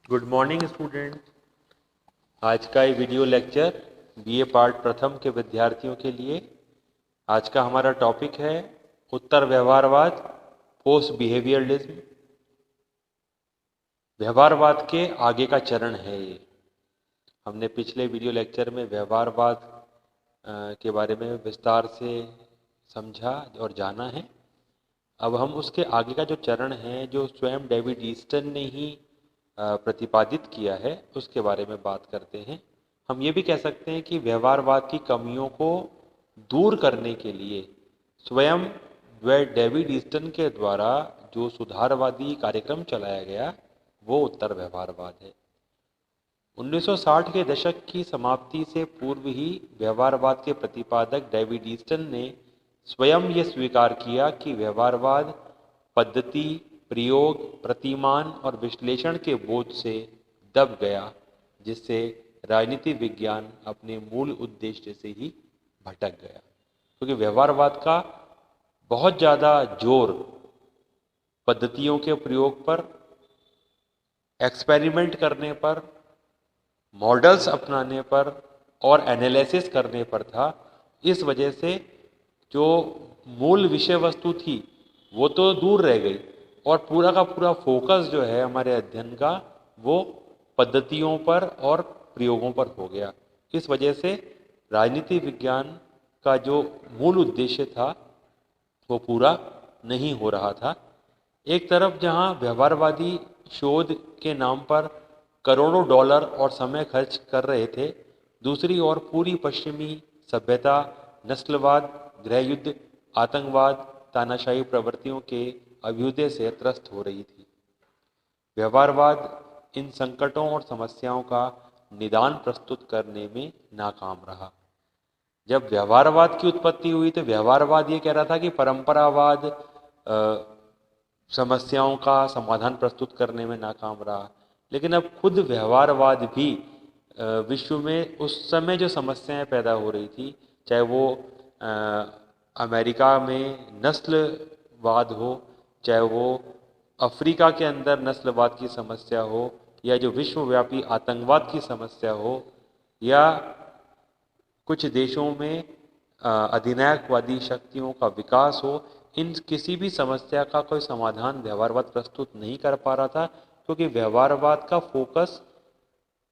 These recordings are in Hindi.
Good morning student. आज का ये वीडियो लेक्चर बीए पार्ट प्रथम के विद्यार्थियों के लिए। आज का हमारा टॉपिक है उत्तर व्यवहारवाद, पोस्ट बिहेवियरलिज्म। व्यवहारवाद के आगे का चरण है ये। हमने पिछले वीडियो लेक्चर में व्यवहारवाद के बारे में विस्तार से समझा और जाना है। अब हम उसके आगे का जो चरण है, जो स्वयं डेविड ईस्टन ने ही प्रतिपादित किया है, उसके बारे में बात करते हैं। हम ये भी कह सकते हैं कि व्यवहारवाद की कमियों को दूर करने के लिए स्वयं डेविड ईस्टन के द्वारा जो सुधारवादी कार्यक्रम चलाया गया वो उत्तर व्यवहारवाद है। 1960 के दशक की समाप्ति से पूर्व ही व्यवहारवाद के प्रतिपादक डेविड ईस्टन ने स्वयं ये स्वीकार किया कि व्यवहारवाद पद्धति, प्रयोग, प्रतिमान और विश्लेषण के बोझ से दब गया, जिससे राजनीति विज्ञान अपने मूल उद्देश्य से ही भटक गया। क्योंकि व्यवहारवाद का बहुत ज़्यादा जोर पद्धतियों के प्रयोग पर, एक्सपेरिमेंट करने पर, मॉडल्स अपनाने पर और एनालिसिस करने पर था। इस वजह से जो मूल विषय वस्तु थी वो तो दूर रह गई और पूरा का पूरा फोकस जो है हमारे अध्ययन का वो पद्धतियों पर और प्रयोगों पर हो गया। इस वजह से राजनीति विज्ञान का जो मूल उद्देश्य था वो पूरा नहीं हो रहा था। एक तरफ जहां व्यवहारवादी शोध के नाम पर करोड़ों डॉलर और समय खर्च कर रहे थे, दूसरी ओर पूरी पश्चिमी सभ्यता नस्लवाद, गृहयुद्ध, आतंकवाद, तानाशाही प्रवृत्तियों के अभ्युदय से त्रस्त हो रही थी। व्यवहारवाद इन संकटों और समस्याओं का निदान प्रस्तुत करने में नाकाम रहा। जब व्यवहारवाद की उत्पत्ति हुई तो व्यवहारवाद ये कह रहा था कि परंपरावाद समस्याओं का समाधान प्रस्तुत करने में नाकाम रहा। लेकिन अब खुद व्यवहारवाद भी विश्व में उस समय जो समस्याएं पैदा हो रही थी, चाहे वो अमेरिका में नस्लवाद हो, चाहे वो अफ्रीका के अंदर नस्लवाद की समस्या हो, या जो विश्वव्यापी आतंकवाद की समस्या हो, या कुछ देशों में अधिनायकवादी शक्तियों का विकास हो, इन किसी भी समस्या का कोई समाधान व्यवहारवाद प्रस्तुत नहीं कर पा रहा था, क्योंकि व्यवहारवाद का फोकस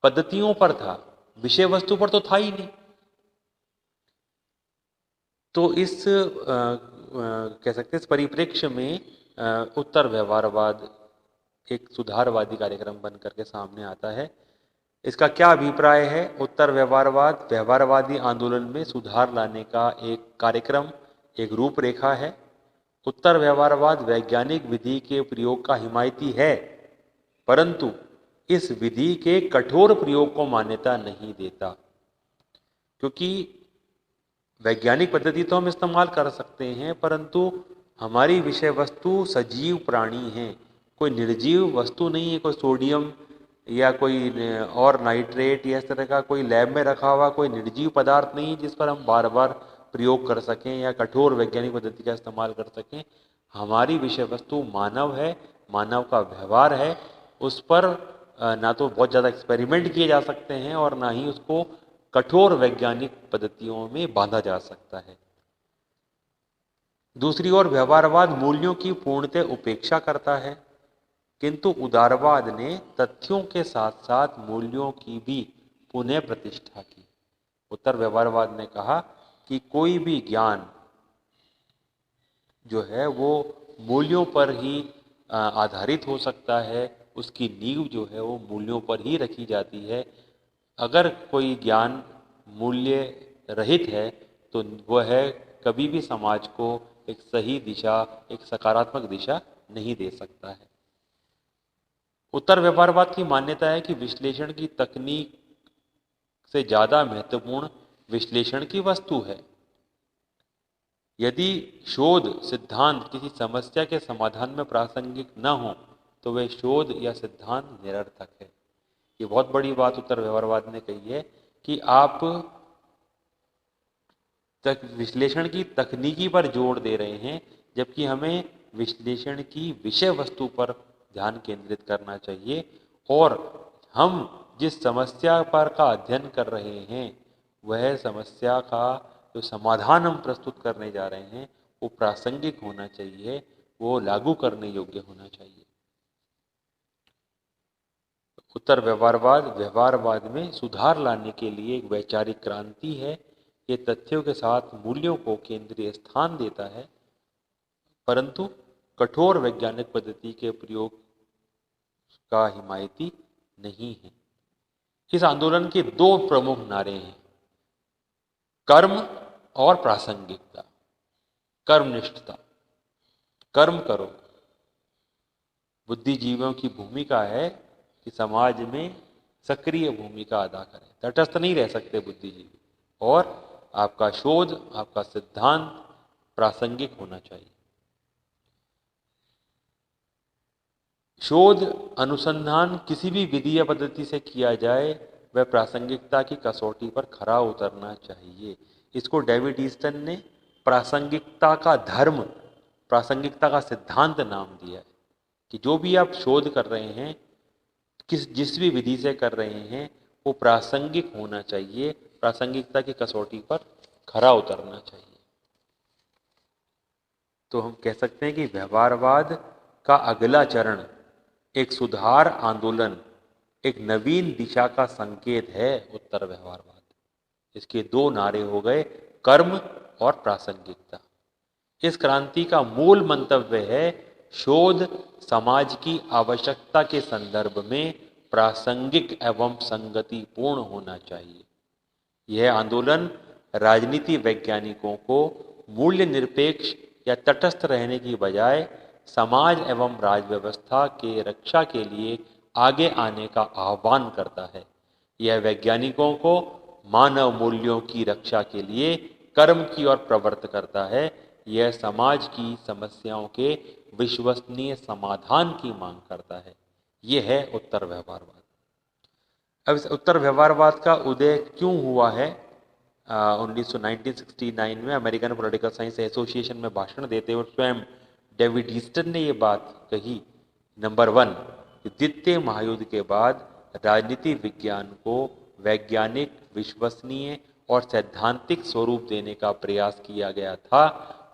पद्धतियों पर था, विषय वस्तु पर तो था ही नहीं। तो इस कह सकते हैं इस परिप्रेक्ष्य में उत्तर व्यवहारवाद एक सुधारवादी कार्यक्रम बन करके सामने आता है। इसका क्या अभिप्राय है? उत्तर व्यवहारवाद व्यवहारवादी आंदोलन में सुधार लाने का एक कार्यक्रम, एक रूपरेखा है। उत्तर व्यवहारवाद वैज्ञानिक विधि के प्रयोग का हिमायती है, परंतु इस विधि के कठोर प्रयोग को मान्यता नहीं देता। क्योंकि वैज्ञानिक पद्धति तो हम इस्तेमाल कर सकते हैं, परंतु हमारी विषय वस्तु सजीव प्राणी है, कोई निर्जीव वस्तु नहीं है। कोई सोडियम या कोई और नाइट्रेट या इस तरह का कोई लैब में रखा हुआ कोई निर्जीव पदार्थ नहीं जिस पर हम बार बार प्रयोग कर सकें या कठोर वैज्ञानिक पद्धति का इस्तेमाल कर सकें। हमारी विषय वस्तु मानव है, मानव का व्यवहार है। उस पर ना तो बहुत ज़्यादा एक्सपेरिमेंट किए जा सकते हैं और ना ही उसको कठोर वैज्ञानिक पद्धतियों में बांधा जा सकता है। दूसरी ओर व्यवहारवाद मूल्यों की पूर्णतः उपेक्षा करता है, किंतु उदारवाद ने तथ्यों के साथ साथ मूल्यों की भी पुनः प्रतिष्ठा की। उत्तर व्यवहारवाद ने कहा कि कोई भी ज्ञान जो है वो मूल्यों पर ही आधारित हो सकता है, उसकी नींव जो है वो मूल्यों पर ही रखी जाती है। अगर कोई ज्ञान मूल्य रहित है तो वह कभी भी समाज को एक सही दिशा, एक सकारात्मक दिशा नहीं दे सकता है। उत्तर व्यवहारवाद की मान्यता है कि विश्लेषण की तकनीक से ज़्यादा महत्वपूर्ण विश्लेषण की वस्तु है। यदि शोध सिद्धांत किसी समस्या के समाधान में प्रासंगिक न हो तो वह शोध या सिद्धांत निरर्थक है। ये बहुत बड़ी बात उत्तर व्यवहारवाद ने कही है कि आप विश्लेषण की तकनीकी पर जोर दे रहे हैं, जबकि हमें विश्लेषण की विषय वस्तु पर ध्यान केंद्रित करना चाहिए। और हम जिस समस्या पर का अध्ययन कर रहे हैं वह समस्या का जो समाधान हम प्रस्तुत करने जा रहे हैं वो प्रासंगिक होना चाहिए, वो लागू करने योग्य होना चाहिए। उत्तर व्यवहारवाद व्यवहारवाद में सुधार लाने के लिए एक वैचारिक क्रांति है। ये तथ्यों के साथ मूल्यों को केंद्रीय स्थान देता है, परंतु कठोर वैज्ञानिक पद्धति के प्रयोग का हिमायती नहीं है। इस आंदोलन के दो प्रमुख नारे हैं, कर्म और प्रासंगिकता। कर्मनिष्ठता, कर्म करो। बुद्धिजीवियों की भूमिका है कि समाज में सक्रिय भूमिका अदा करें, तटस्थ नहीं रह सकते बुद्धिजीवी, और आपका शोध, आपका सिद्धांत प्रासंगिक होना चाहिए। शोध अनुसंधान किसी भी विधि या पद्धति से किया जाए वह प्रासंगिकता की कसौटी पर खरा उतरना चाहिए। इसको डेविड ईस्टन ने प्रासंगिकता का धर्म, प्रासंगिकता का सिद्धांत नाम दिया है कि जो भी आप शोध कर रहे हैं, जिस भी विधि से कर रहे हैं, वो प्रासंगिक होना चाहिए, प्रासंगिकता की कसौटी पर खरा उतरना चाहिए। तो हम कह सकते हैं कि व्यवहारवाद का अगला चरण एक सुधार आंदोलन, एक नवीन दिशा का संकेत है उत्तर व्यवहारवाद। इसके दो नारे हो गए, कर्म और प्रासंगिकता। इस क्रांति का मूल मंतव्य है शोध समाज की आवश्यकता के संदर्भ में प्रासंगिक एवं संगतिपूर्ण होना चाहिए। यह आंदोलन राजनीति वैज्ञानिकों को मूल्य निरपेक्ष या तटस्थ रहने की बजाय समाज एवं राज व्यवस्था के रक्षा के लिए आगे आने का आह्वान करता है। यह वैज्ञानिकों को मानव मूल्यों की रक्षा के लिए कर्म की ओर प्रवृत्त करता है। यह समाज की समस्याओं के विश्वसनीय समाधान की मांग करता है। यह है उत्तर व्यवहारवाद। अब इस उत्तर व्यवहारवाद का उदय क्यों हुआ है? 1969 में अमेरिकन पॉलिटिकल साइंस एसोसिएशन में भाषण देते हुए स्वयं डेविड ईस्टन ने ये बात कही। नंबर 1, द्वितीय महायुद्ध के बाद राजनीति विज्ञान को वैज्ञानिक, विश्वसनीय और सैद्धांतिक स्वरूप देने का प्रयास किया गया था,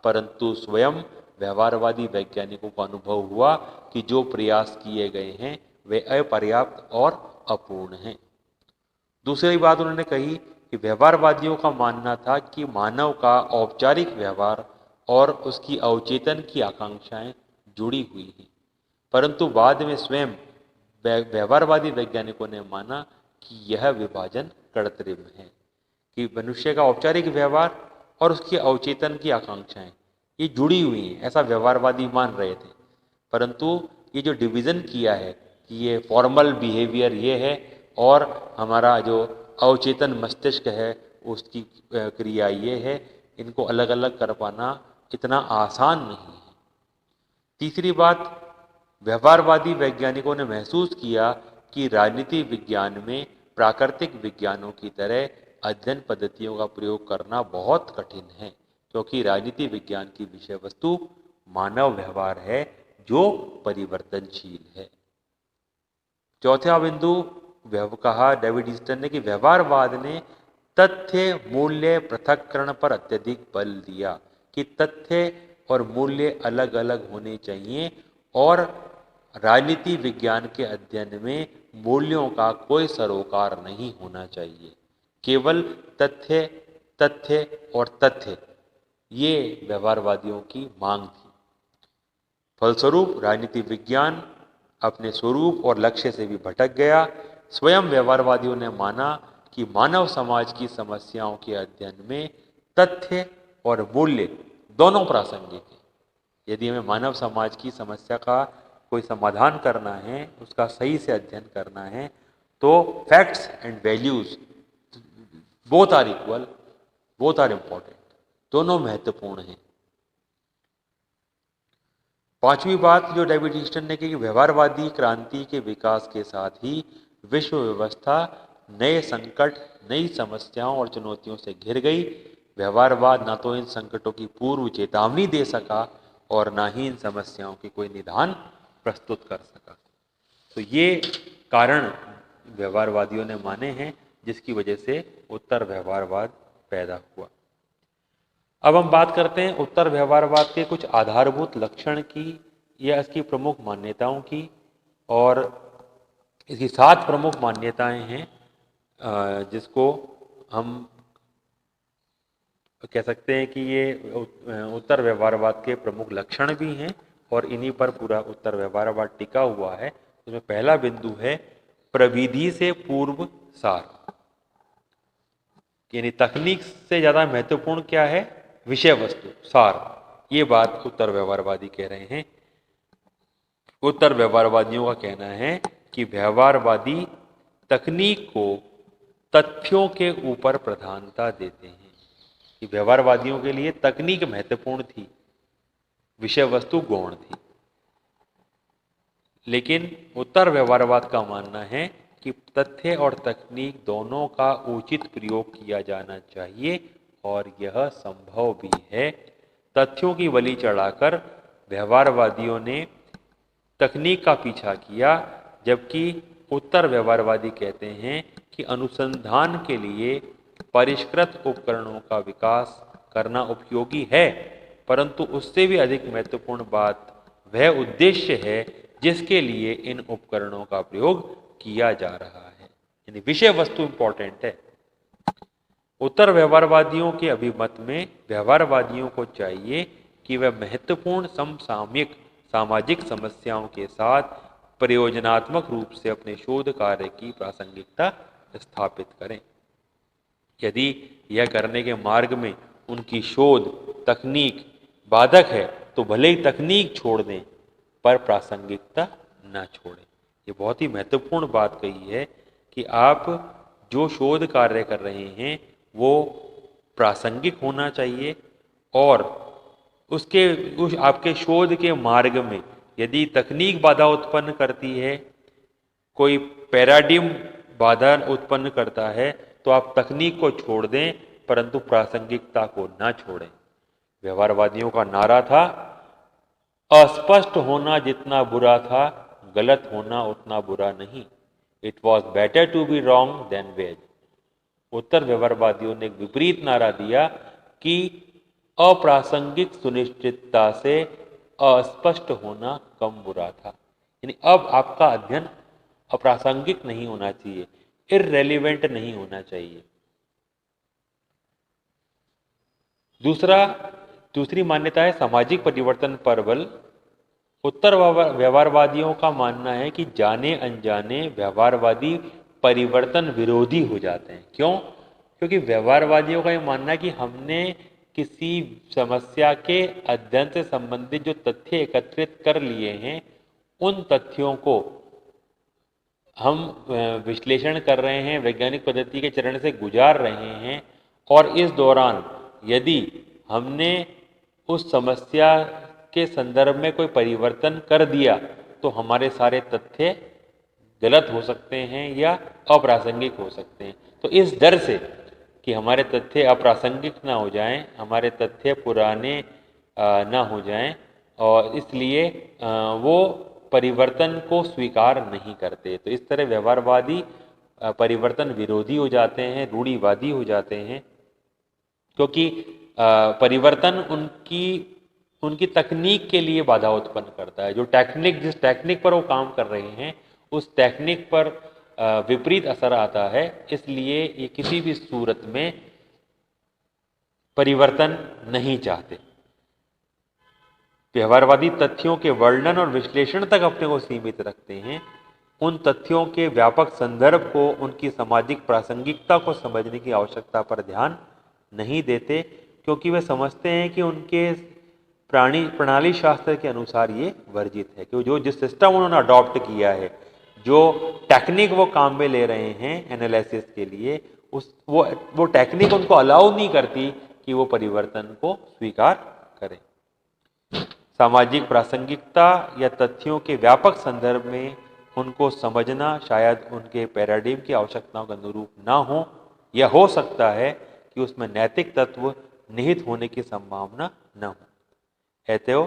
परंतु स्वयं व्यवहारवादी वैज्ञानिकों को अनुभव हुआ कि जो प्रयास किए गए हैं वे अपर्याप्त और अपूर्ण हैं। दूसरी बात उन्होंने कही कि व्यवहारवादियों का मानना था कि मानव का औपचारिक व्यवहार और उसकी अवचेतन की आकांक्षाएं जुड़ी हुई हैं, परंतु बाद में स्वयं व्यवहारवादी वैज्ञानिकों ने माना कि यह विभाजन कृत्रिम है, कि मनुष्य का औपचारिक व्यवहार और उसकी अवचेतन की आकांक्षाएं ये जुड़ी हुई हैं, ऐसा व्यवहारवादी मान रहे थे। परंतु ये जो डिवीज़न किया है कि ये फॉर्मल बिहेवियर ये है और हमारा जो अवचेतन मस्तिष्क है उसकी क्रिया ये है, इनको अलग अलग कर पाना इतना आसान नहीं है। तीसरी बात, व्यवहारवादी वैज्ञानिकों ने महसूस किया कि राजनीति विज्ञान में प्राकृतिक विज्ञानों की तरह अध्ययन पद्धतियों का प्रयोग करना बहुत कठिन है, क्योंकि राजनीति विज्ञान की विषय वस्तु मानव व्यवहार है जो परिवर्तनशील है। चौथा बिंदु कहा डेविड ईस्टन ने कि व्यवहारवाद ने तथ्य मूल्य पृथक्करण पर अत्यधिक बल दिया कि तथ्य और मूल्य अलग अलग होने चाहिए और राजनीति विज्ञान के अध्ययन में मूल्यों का कोई सरोकार नहीं होना चाहिए, केवल तथ्य, तथ्य और तथ्य, ये व्यवहारवादियों की मांग थी। फलस्वरूप राजनीति विज्ञान अपने स्वरूप और लक्ष्य से भी भटक गया। स्वयं व्यवहारवादियों ने माना कि मानव समाज की समस्याओं के अध्ययन में तथ्य और मूल्य दोनों प्रासंगिक हैं। यदि हमें मानव समाज की समस्या का कोई समाधान करना है, उसका सही से अध्ययन करना है, तो facts and values both are equal, both are important, दोनों महत्वपूर्ण हैं। पांचवी बात जो डेविड ईस्टन ने की कि व्यवहारवादी क्रांति के विकास के साथ ही विश्व व्यवस्था नए संकट, नई समस्याओं और चुनौतियों से घिर गई। व्यवहारवाद ना तो इन संकटों की पूर्व चेतावनी दे सका और ना ही इन समस्याओं की कोई निदान प्रस्तुत कर सका। तो ये कारण व्यवहारवादियों ने माने हैं, जिसकी वजह से उत्तर व्यवहारवाद पैदा हुआ। अब हम बात करते हैं उत्तर व्यवहारवाद के कुछ आधारभूत लक्षण की या इसकी प्रमुख मान्यताओं की। और इसकी 7 प्रमुख मान्यताएं हैं, जिसको हम कह सकते हैं कि ये उत्तर व्यवहारवाद के प्रमुख लक्षण भी हैं और इन्हीं पर पूरा उत्तर व्यवहारवाद टिका हुआ है। उसमें पहला बिंदु है प्रविधि से पूर्व सार, यानी तकनीक से ज्यादा महत्वपूर्ण क्या है? विषय वस्तु, सार। ये बात उत्तर व्यवहारवादी कह रहे हैं। उत्तर व्यवहारवादियों का कहना है कि व्यवहारवादी तकनीक को तथ्यों के ऊपर प्रधानता देते हैं, कि व्यवहारवादियों के लिए तकनीक महत्वपूर्ण थी, विषय वस्तु गौण थी। लेकिन उत्तर व्यवहारवाद का मानना है कि तथ्य और तकनीक दोनों का उचित प्रयोग किया जाना चाहिए और यह संभव भी है। तथ्यों की बलि चढ़ाकर व्यवहारवादियों ने तकनीक का पीछा किया, जबकि उत्तर व्यवहारवादी कहते हैं कि अनुसंधान के लिए परिष्कृत उपकरणों का विकास करना उपयोगी है, परंतु उससे भी अधिक महत्वपूर्ण बात वह उद्देश्य है जिसके लिए इन उपकरणों का प्रयोग किया जा रहा है, यानी विषय वस्तु इंपॉर्टेंट है। उत्तर व्यवहारवादियों के अभिमत में व्यवहारवादियों को चाहिए कि वह महत्वपूर्ण समसामयिक सामाजिक समस्याओं के साथ प्रयोजनात्मक रूप से अपने शोध कार्य की प्रासंगिकता स्थापित करें। यदि यह करने के मार्ग में उनकी शोध तकनीक बाधक है तो भले ही तकनीक छोड़ दें, पर प्रासंगिकता न छोड़ें। ये बहुत ही महत्वपूर्ण बात कही है कि आप जो शोध कार्य कर रहे हैं वो प्रासंगिक होना चाहिए, और उस आपके शोध के मार्ग में यदि तकनीक बाधा उत्पन्न करती है, कोई पैराडिम बाधा उत्पन्न करता है, तो आप तकनीक को छोड़ दें, परंतु प्रासंगिकता को ना छोड़ें। व्यवहारवादियों का नारा था, अस्पष्ट होना जितना बुरा था, गलत होना उतना बुरा नहीं। It was better to be wrong than vague. उत्तर व्यवहारवादियों ने एक विपरीत नारा दिया कि अप्रासंगिक सुनिश्चितता से अस्पष्ट होना कम बुरा था। यानी अब आपका अध्ययन अप्रासंगिक नहीं होना चाहिए, इररेलेवेंट नहीं होना चाहिए। दूसरी मान्यता है सामाजिक परिवर्तन पर बल। उत्तर व्यवहारवादियों का मानना है कि जाने अनजाने व्यवहारवादी परिवर्तन विरोधी हो जाते हैं। क्यों? क्योंकि व्यवहारवादियों का ये मानना है कि हमने किसी समस्या के अध्ययन से संबंधित जो तथ्य एकत्रित कर लिए हैं, उन तथ्यों को हम विश्लेषण कर रहे हैं, वैज्ञानिक पद्धति के चरण से गुजार रहे हैं, और इस दौरान यदि हमने उस समस्या के संदर्भ में कोई परिवर्तन कर दिया तो हमारे सारे तथ्य गलत हो सकते हैं या अप्रासंगिक हो सकते हैं। तो इस डर से कि हमारे तथ्य अप्रासंगिक ना हो जाएं, हमारे तथ्य पुराने ना हो जाएं, और इसलिए वो परिवर्तन को स्वीकार नहीं करते। तो इस तरह व्यवहारवादी परिवर्तन विरोधी हो जाते हैं, रूढ़िवादी हो जाते हैं, क्योंकि परिवर्तन उनकी तकनीक के लिए बाधा उत्पन्न करता है। जिस टेक्निक पर वो काम कर रहे हैं उस टेक्निक पर विपरीत असर आता है, इसलिए ये किसी भी सूरत में परिवर्तन नहीं चाहते। व्यवहारवादी तथ्यों के वर्णन और विश्लेषण तक अपने को सीमित रखते हैं। उन तथ्यों के व्यापक संदर्भ को, उनकी सामाजिक प्रासंगिकता को समझने की आवश्यकता पर ध्यान नहीं देते, क्योंकि वे समझते हैं कि उनके प्रणाली शास्त्र के अनुसार ये वर्जित है। कि जो जिस सिस्टम उन्होंने अडॉप्ट किया है, जो टेक्निक वो काम में ले रहे हैं एनालिसिस के लिए, वो टेक्निक उनको अलाउ नहीं करती कि वो परिवर्तन को स्वीकार करें। सामाजिक प्रासंगिकता या तथ्यों के व्यापक संदर्भ में उनको समझना शायद उनके पैराडिम की आवश्यकताओं के अनुरूप ना हो, या हो सकता है कि उसमें नैतिक तत्व निहित होने की संभावना न हो। अतएव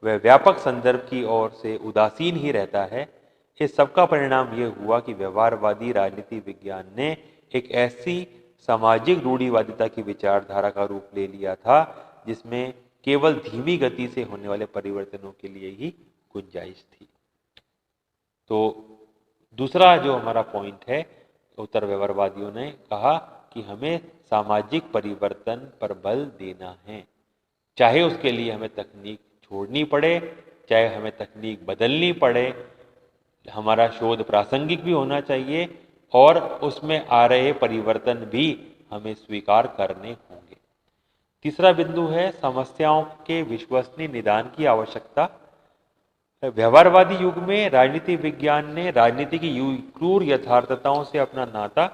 वह व्यापक संदर्भ की ओर से उदासीन ही रहता है। इस सब का परिणाम ये हुआ कि व्यवहारवादी राजनीति विज्ञान ने एक ऐसी सामाजिक रूढ़िवादिता की विचारधारा का रूप ले लिया था जिसमें केवल धीमी गति से होने वाले परिवर्तनों के लिए ही गुंजाइश थी। तो दूसरा जो हमारा पॉइंट है, उत्तर व्यवहारवादियों ने कहा कि हमें सामाजिक परिवर्तन पर बल देना है, चाहे उसके लिए हमें तकनीक छोड़नी पड़े, चाहे हमें तकनीक बदलनी पड़े, हमारा शोध प्रासंगिक भी होना चाहिए और उसमें आ रहे परिवर्तन भी हमें स्वीकार करने होंगे। तीसरा बिंदु है समस्याओं के विश्वसनीय निदान की आवश्यकता। व्यवहारवादी युग में राजनीति विज्ञान ने राजनीति की क्रूर यथार्थताओं से अपना नाता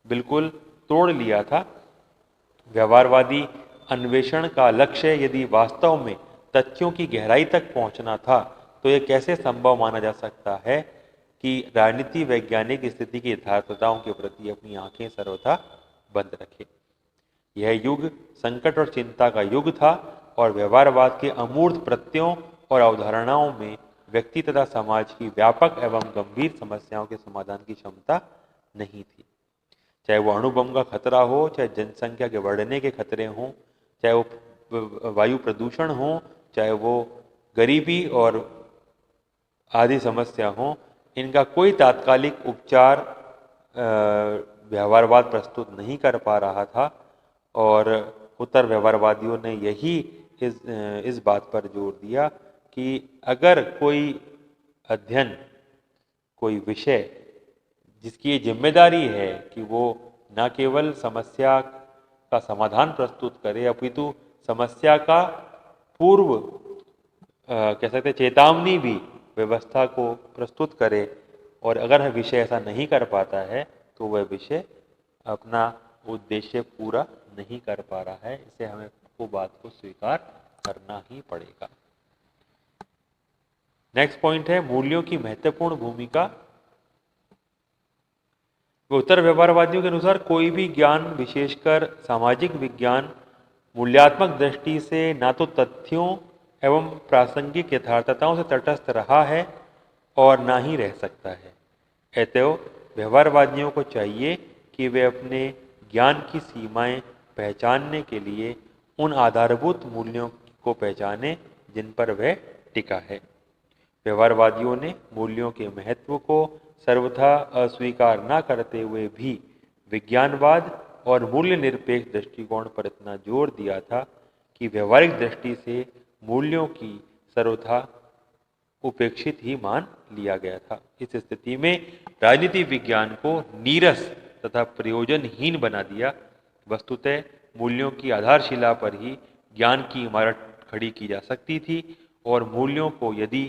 बिल्कुल तोड़ लिया था। व्यवहारवादी अन्वेषण का लक्ष्य यदि वास्तव में तथ्यों की गहराई तक पहुंचना था तो यह कैसे संभव माना जा सकता है कि राजनीति वैज्ञानिक स्थिति की यथार्थताओं के प्रति अपनी आंखें सर्वथा बंद रखे। यह युग संकट और चिंता का युग था और व्यवहारवाद के अमूर्त प्रत्ययों और अवधारणाओं में व्यक्ति तथा समाज की व्यापक एवं गंभीर समस्याओं के समाधान की क्षमता नहीं थी। चाहे वो अणुबम का खतरा हो, चाहे जनसंख्या के बढ़ने के खतरे हों, चाहे वो वायु प्रदूषण हो, चाहे वो गरीबी और आदि समस्या हो, इनका कोई तात्कालिक उपचार व्यवहारवाद प्रस्तुत नहीं कर पा रहा था। और उत्तर व्यवहारवादियों ने यही इस बात पर जोर दिया कि अगर कोई अध्ययन, कोई विषय जिसकी ये जिम्मेदारी है कि वो न केवल समस्या का समाधान प्रस्तुत करे अपितु समस्या का पूर्व कह सकते चेतावनी भी व्यवस्था को प्रस्तुत करे, और अगर विषय ऐसा नहीं कर पाता है तो वह विषय अपना उद्देश्य पूरा नहीं कर पा रहा है। इसे हमें वो बात को स्वीकार करना ही पड़ेगा। नेक्स्ट पॉइंट है मूल्यों की महत्वपूर्ण भूमिका। उत्तर व्यवहारवादियों के अनुसार कोई भी ज्ञान, विशेषकर सामाजिक विज्ञान, मूल्यात्मक दृष्टि से ना तो तथ्यों एवं प्रासंगिक यथार्थताओं से तटस्थ रहा है और ना ही रह सकता है। अतएव व्यवहारवादियों को चाहिए कि वे अपने ज्ञान की सीमाएं पहचानने के लिए उन आधारभूत मूल्यों को पहचाने जिन पर वह टिका है। व्यवहारवादियों ने मूल्यों के महत्व को सर्वथा अस्वीकार न करते हुए भी विज्ञानवाद और मूल्य निरपेक्ष दृष्टिकोण पर इतना जोर दिया था कि व्यवहारिक दृष्टि से मूल्यों की सर्वथा उपेक्षित ही मान लिया गया था। इस स्थिति में राजनीति विज्ञान को नीरस तथा प्रयोजनहीन बना दिया। वस्तुतः मूल्यों की आधारशिला पर ही ज्ञान की इमारत खड़ी की जा सकती थी और मूल्यों को यदि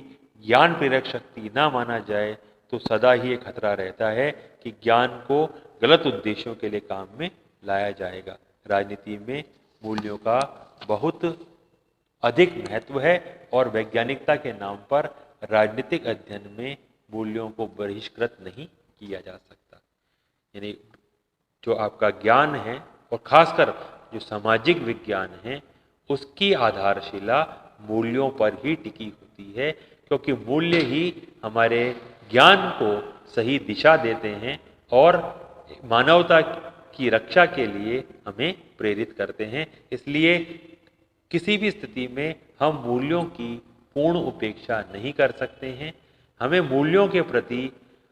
ज्ञान प्रेरक शक्ति न माना जाए तो सदा ही एक खतरा रहता है कि ज्ञान को गलत उद्देश्यों के लिए काम में लाया जाएगा। राजनीति में मूल्यों का बहुत अधिक महत्व है और वैज्ञानिकता के नाम पर राजनीतिक अध्ययन में मूल्यों को बहिष्कृत नहीं किया जा सकता। यानी जो आपका ज्ञान है और खासकर जो सामाजिक विज्ञान है उसकी आधारशिला मूल्यों पर ही टिकी होती है, क्योंकि मूल्य ही हमारे ज्ञान को सही दिशा देते हैं और मानवता की रक्षा के लिए हमें प्रेरित करते हैं। इसलिए किसी भी स्थिति में हम मूल्यों की पूर्ण उपेक्षा नहीं कर सकते हैं। हमें मूल्यों के प्रति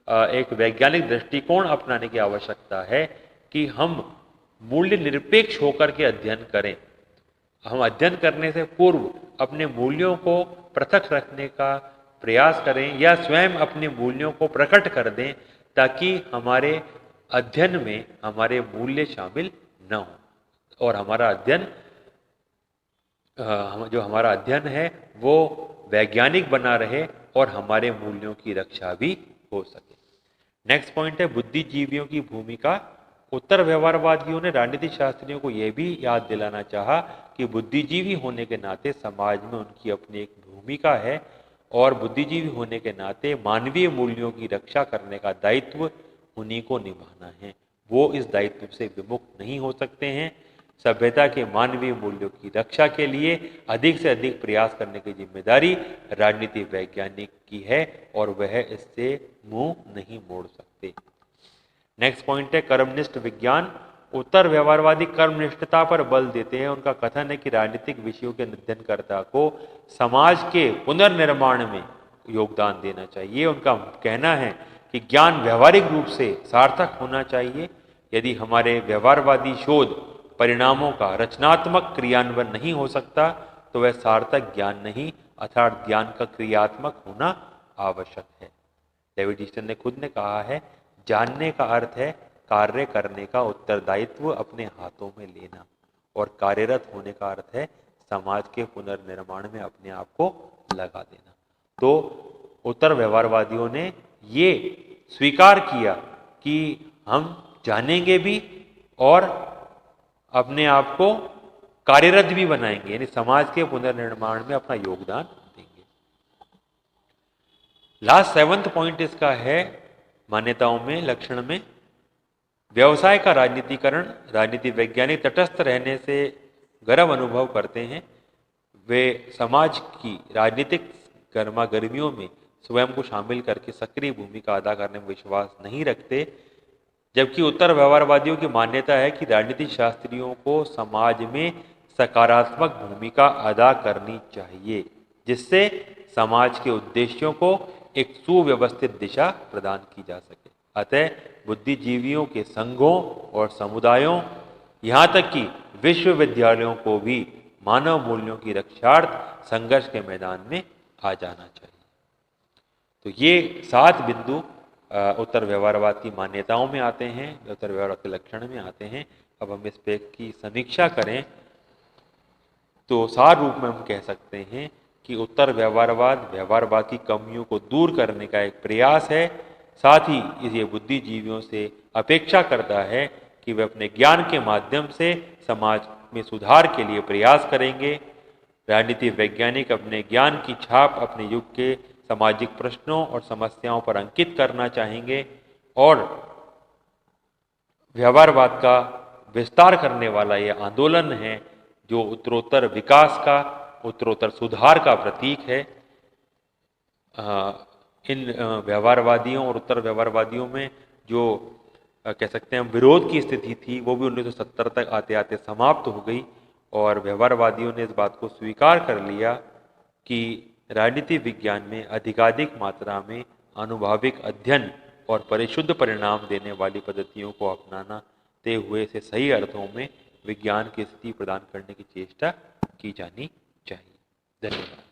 एक वैज्ञानिक दृष्टिकोण अपनाने की आवश्यकता है कि हम मूल्य निरपेक्ष होकर के अध्ययन करें। हम अध्ययन करने से पूर्व अपने मूल्यों को पृथक रखने का प्रयास करें या स्वयं अपने मूल्यों को प्रकट कर दें ताकि हमारे अध्ययन में हमारे मूल्य शामिल न हो और हमारा अध्ययन जो हमारा अध्ययन है वो वैज्ञानिक बना रहे और हमारे मूल्यों की रक्षा भी हो सके। नेक्स्ट पॉइंट है बुद्धिजीवियों की भूमिका। उत्तर व्यवहारवादियों ने राजनीतिक शास्त्रियों को यह भी याद दिलाना चाहा कि बुद्धिजीवी होने के नाते समाज में उनकी अपनी एक भूमिका है और बुद्धिजीवी होने के नाते मानवीय मूल्यों की रक्षा करने का दायित्व उन्हीं को निभाना है। वो इस दायित्व से विमुक्त नहीं हो सकते हैं। सभ्यता के मानवीय मूल्यों की रक्षा के लिए अधिक से अधिक प्रयास करने की जिम्मेदारी राजनीति वैज्ञानिक की है और वह इससे मुंह नहीं मोड़ सकते। नेक्स्ट पॉइंट है कर्मनिष्ठ विज्ञान। उत्तर व्यवहारवादी कर्मनिष्ठता पर बल देते हैं। उनका कथन है कि राजनीतिक विषयों के अध्ययनकर्ता को समाज के पुनर्निर्माण में योगदान देना चाहिए। उनका कहना है कि ज्ञान व्यवहारिक रूप से सार्थक होना चाहिए। यदि हमारे व्यवहारवादी शोध परिणामों का रचनात्मक क्रियान्वयन नहीं हो सकता तो वह सार्थक ज्ञान नहीं, अर्थात ज्ञान का क्रियात्मक होना आवश्यक है। डेविड ईस्टन ने खुद ने कहा है, जानने का अर्थ है कार्य करने का उत्तरदायित्व अपने हाथों में लेना, और कार्यरत होने का अर्थ है समाज के पुनर्निर्माण में अपने आप को लगा देना। तो उत्तर व्यवहारवादियों ने ये स्वीकार किया कि हम जानेंगे भी और अपने आप को कार्यरत भी बनाएंगे, यानी समाज के पुनर्निर्माण में अपना योगदान देंगे। लास्ट 7th पॉइंट इसका है मान्यताओं में, लक्षण में, व्यवसाय का राजनीतिकरण। राजनीति वैज्ञानिक तटस्थ रहने से गर्व अनुभव करते हैं। वे समाज की राजनीतिक गर्मा गर्मियों में स्वयं को शामिल करके सक्रिय भूमिका अदा करने में विश्वास नहीं रखते, जबकि उत्तर व्यवहारवादियों की मान्यता है कि राजनीति शास्त्रियों को समाज में सकारात्मक भूमिका अदा करनी चाहिए, जिससे समाज के उद्देश्यों को एक सुव्यवस्थित दिशा प्रदान की जा सके। अतः बुद्धिजीवियों के संघों और समुदायों, यहाँ तक कि विश्वविद्यालयों को भी मानव मूल्यों की रक्षार्थ संघर्ष के मैदान में आ जाना चाहिए। तो ये 7 बिंदु उत्तर व्यवहारवाद की मान्यताओं में आते हैं, उत्तर व्यवहार के लक्षण में आते हैं। अब हम इस पे की समीक्षा करें तो सार रूप में हम कह सकते हैं कि उत्तर व्यवहारवाद की कमियों को दूर करने का एक प्रयास है। साथ ही ये बुद्धिजीवियों से अपेक्षा करता है कि वे अपने ज्ञान के माध्यम से समाज में सुधार के लिए प्रयास करेंगे। राजनीति वैज्ञानिक अपने ज्ञान की छाप अपने युग के सामाजिक प्रश्नों और समस्याओं पर अंकित करना चाहेंगे और व्यवहारवाद का विस्तार करने वाला यह आंदोलन है जो उत्तरोत्तर विकास का, उत्तरोत्तर सुधार का प्रतीक है। इन व्यवहारवादियों और उत्तर व्यवहारवादियों में जो कह सकते हैं विरोध की स्थिति थी वो भी 1970 तक आते आते समाप्त हो गई, और व्यवहारवादियों ने इस बात को स्वीकार कर लिया कि राजनीति विज्ञान में अधिकाधिक मात्रा में आनुभाविक अध्ययन और परिशुद्ध परिणाम देने वाली पद्धतियों को अपनाते हुए इसे सही अर्थों में विज्ञान की स्थिति प्रदान करने की चेष्टा की जानी चाहिए। धन्यवाद।